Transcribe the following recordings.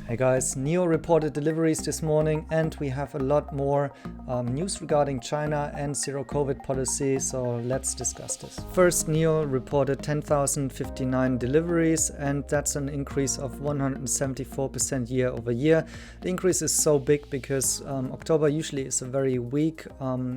Hey guys, NIO reported deliveries this morning and we have a lot more news regarding China and zero COVID policy, so let's discuss this. First, NIO reported 10,059 deliveries and that's an increase of 174% year over year. The increase is so big because October usually is a very weak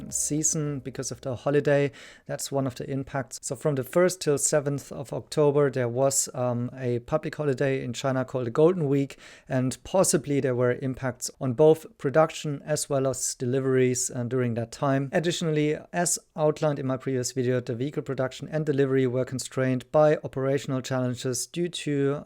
season because of the holiday. That's one of the impacts. So from the 1st till 7th of October there was a public holiday in China called the Golden Week, and possibly there were impacts on both production as well as deliveries during that time. Additionally, as outlined in my previous video, the vehicle production and delivery were constrained by operational challenges due to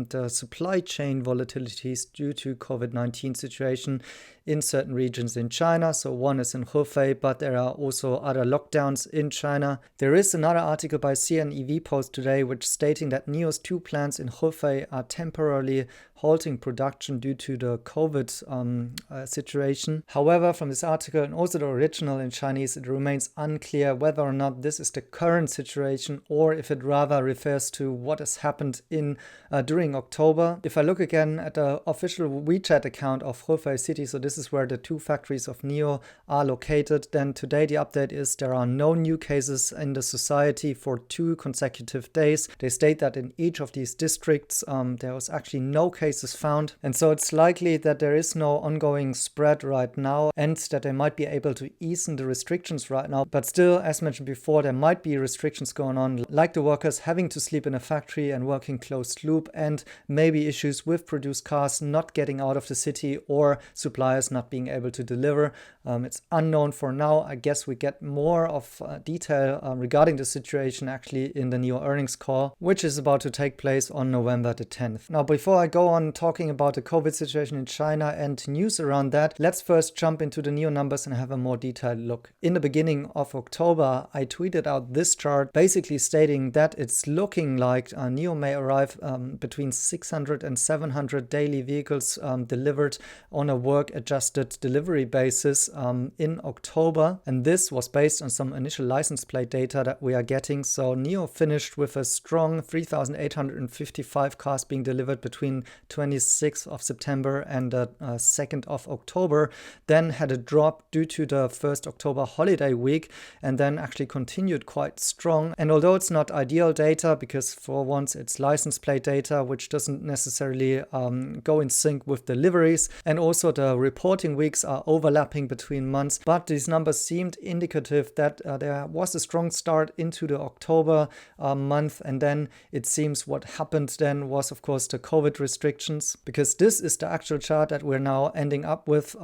the supply chain volatilities due to COVID-19 situation in certain regions in China. So one is in Hefei, but there are also other lockdowns in China. There is another article by CNEV Post today which stating that NIO's two plants in Hefei are temporarily halting production due to the COVID situation. However, from this article and also the original in Chinese, it remains unclear whether or not this is the current situation or if it rather refers to what has happened during October. If I look again at the official WeChat account of Hefei City, so this is where the two factories of NIO are located, then today the update is there are no new cases in the society for 2 consecutive days. They state that in each of these districts there was actually no cases found, and so it's likely that there is no ongoing spread right now and that they might be able to ease the restrictions right now. But still, as mentioned before, there might be restrictions going on, like the workers having to sleep in a factory and working closed loop, and maybe issues with produced cars not getting out of the city or suppliers not being able to deliver. It's unknown for now. I guess we get more of detail regarding the situation actually in the NIO earnings call, which is about to take place on November the 10th. Now, before I go on talking about the COVID situation in China and news around that, let's first jump into the NIO numbers and have a more detailed look. In the beginning of October, I tweeted out this chart basically stating that it's looking like NIO may arrive between 600 and 700 daily vehicles delivered on a work-adjusted delivery basis in October. And this was based on some initial license plate data that we are getting. So NIO finished with a strong 3,855 cars being delivered between 26th of September and the 2nd of October, then had a drop due to the 1st October holiday week, and then actually continued quite strong. And although it's not ideal data, because for once it's license plate data, which doesn't necessarily go in sync with deliveries, and also the reporting weeks are overlapping between months, but these numbers seemed indicative that there was a strong start into the October month, and then it seems what happened then was of course the COVID restrictions, because this is the actual chart that we're now ending up with.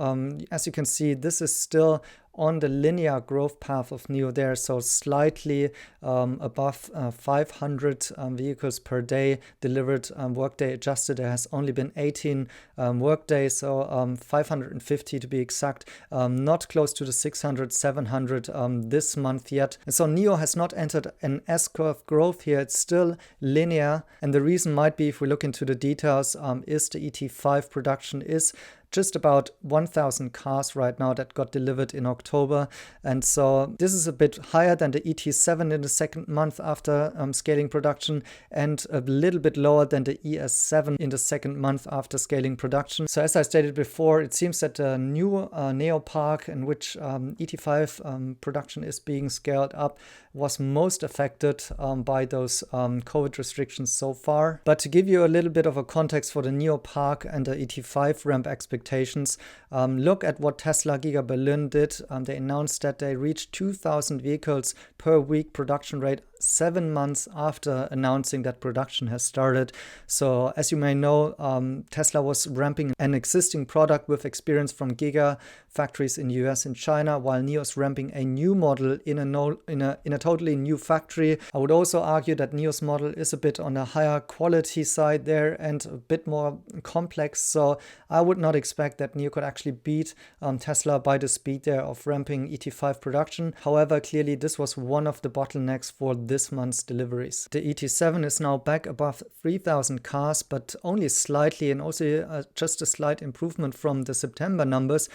As you can see, this is still on the linear growth path of NIO there, so slightly above 500 vehicles per day delivered workday adjusted. There has only been 18 workdays, so 550 to be exact, not close to the 600, 700 this month yet. And so NIO has not entered an S-curve growth here, it's still linear, and the reason might be, if we look into the details, is the ET5 production is just about 1,000 cars right now that got delivered in October. And so this is a bit higher than the ET7 in the second month after scaling production, and a little bit lower than the ES7 in the second month after scaling production. So as I stated before, it seems that the new NIO park in which ET5 production is being scaled up was most affected by those COVID restrictions so far. But to give you a little bit of a context for the NIO park and the ET5 ramp expectations, look at what Tesla Giga Berlin did. They announced that they reached 2,000 vehicles per week production rate 7 months after announcing that production has started. So as you may know, Tesla was ramping an existing product with experience from Giga factories in the US and China, while NIO is ramping a new model in a totally new factory. I would also argue that NIO's model is a bit on a higher quality side there and a bit more complex. So I would not expect expect that NIO could actually beat Tesla by the speed there of ramping ET5 production. However, clearly this was one of the bottlenecks for this month's deliveries. The ET7 is now back above 3,000 cars, but only slightly, and also just a slight improvement from the September numbers.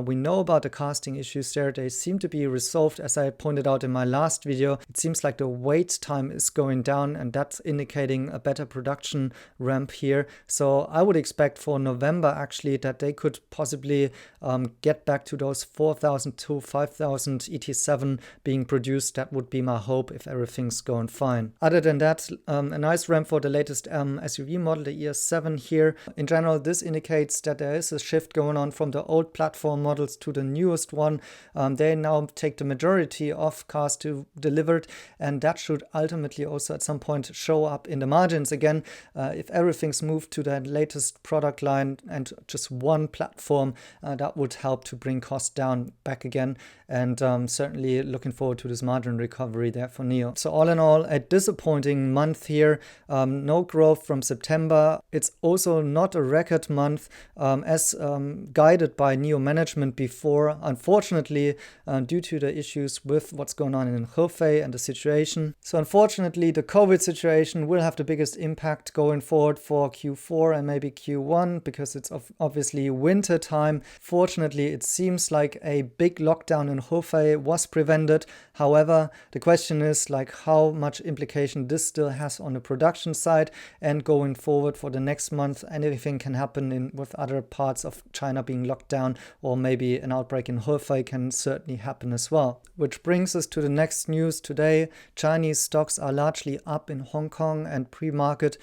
We know about the casting issues there. They seem to be resolved, as I pointed out in my last video. It seems like the wait time is going down, and that's indicating a better production ramp here. So I would expect for November actually that they could possibly get back to those 4,000 to 5,000 ET7 being produced. That would be my hope if everything's going fine. Other than that, a nice ramp for the latest SUV model, the ES7 here. In general, this indicates that there is a shift going on from the old platform models to the newest one. They now take the majority of cars delivered, and that should ultimately also at some point show up in the margins again. If everything's moved to the latest product line and just one platform, that would help to bring costs down back again, and certainly looking forward to this margin recovery there for NIO. So all in all, a disappointing month here. No growth from September. It's also not a record month as guided by NIO management before, unfortunately, due to the issues with what's going on in Hefei and the situation. So unfortunately, the COVID situation will have the biggest impact going forward for Q4 and maybe Q1, because it's obviously winter time. Fortunately, it seems like a big lockdown in Hefei was prevented. However, the question is like how much implication this still has on the production side, and going forward for the next month, anything can happen with other parts of China being locked down, or maybe an outbreak in Hefei can certainly happen as well. Which brings us to the next news today. Chinese stocks are largely up in Hong Kong and pre-market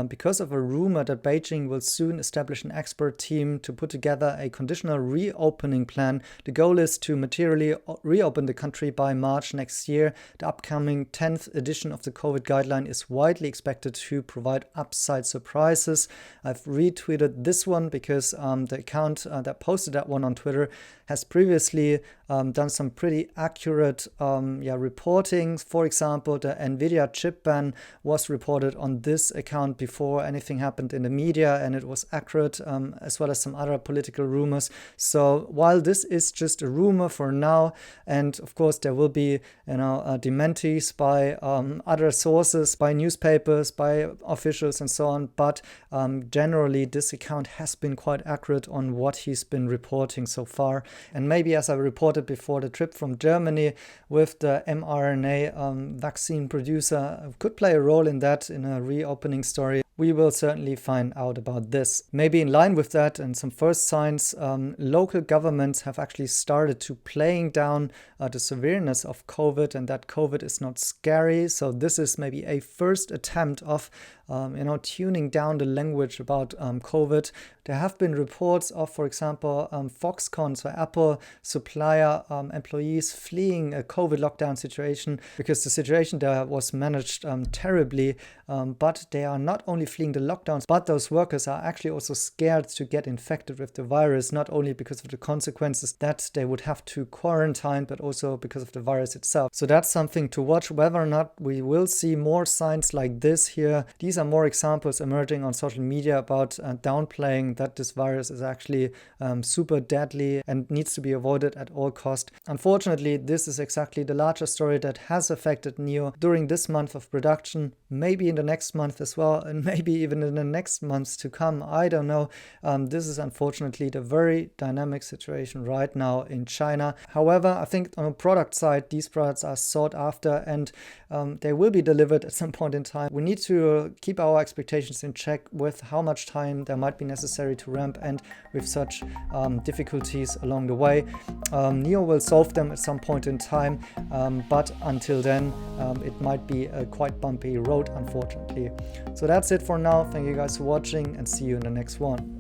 because of a rumor that Beijing will soon establish an expert team to put together a conditional reopening plan. The goal is to materially reopen the country by March next year. The upcoming 10th edition of the COVID guideline is widely expected to provide upside surprises. I've retweeted this one because the account that posted that one on Twitter has previously done some pretty accurate reporting. For example, the NVIDIA chip ban was reported on this account before anything happened in the media, and it was accurate, as well as some other political rumors. So while this is just a rumor for now, and of course there will be dementies by other sources, by newspapers, by officials and so on, but generally this account has been quite accurate on what he's been reporting so far. And maybe, as I reported before, the trip from Germany with the mRNA vaccine producer could play a role in that, in a reopening story. We will certainly find out about this. Maybe in line with that and some first signs, local governments have actually started to playing down the severeness of COVID, and that COVID is not scary. So this is maybe a first attempt of tuning down the language about COVID. There have been reports of, for example, Foxconn, so Apple supplier employees fleeing a COVID lockdown situation because the situation there was managed terribly. But they are not only fleeing the lockdowns, but those workers are actually also scared to get infected with the virus, not only because of the consequences that they would have to quarantine, but also because of the virus itself. So that's something to watch, whether or not we will see more signs like this here. These are more examples emerging on social media about downplaying that this virus is actually super deadly and needs to be avoided at all cost. Unfortunately, this is exactly the larger story that has affected NIO during this month of production, maybe in the next month as well, and maybe even in the next months to come. I don't know. This is unfortunately the very dynamic situation right now in China. However, I think on the product side, these products are sought after, and they will be delivered at some point in time. We need to keep our expectations in check with how much time there might be necessary to ramp, and with such difficulties along the way. NIO will solve them at some point in time, but until then, it might be a quite bumpy road, unfortunately. So that's it for now. Thank you guys for watching, and see you in the next one.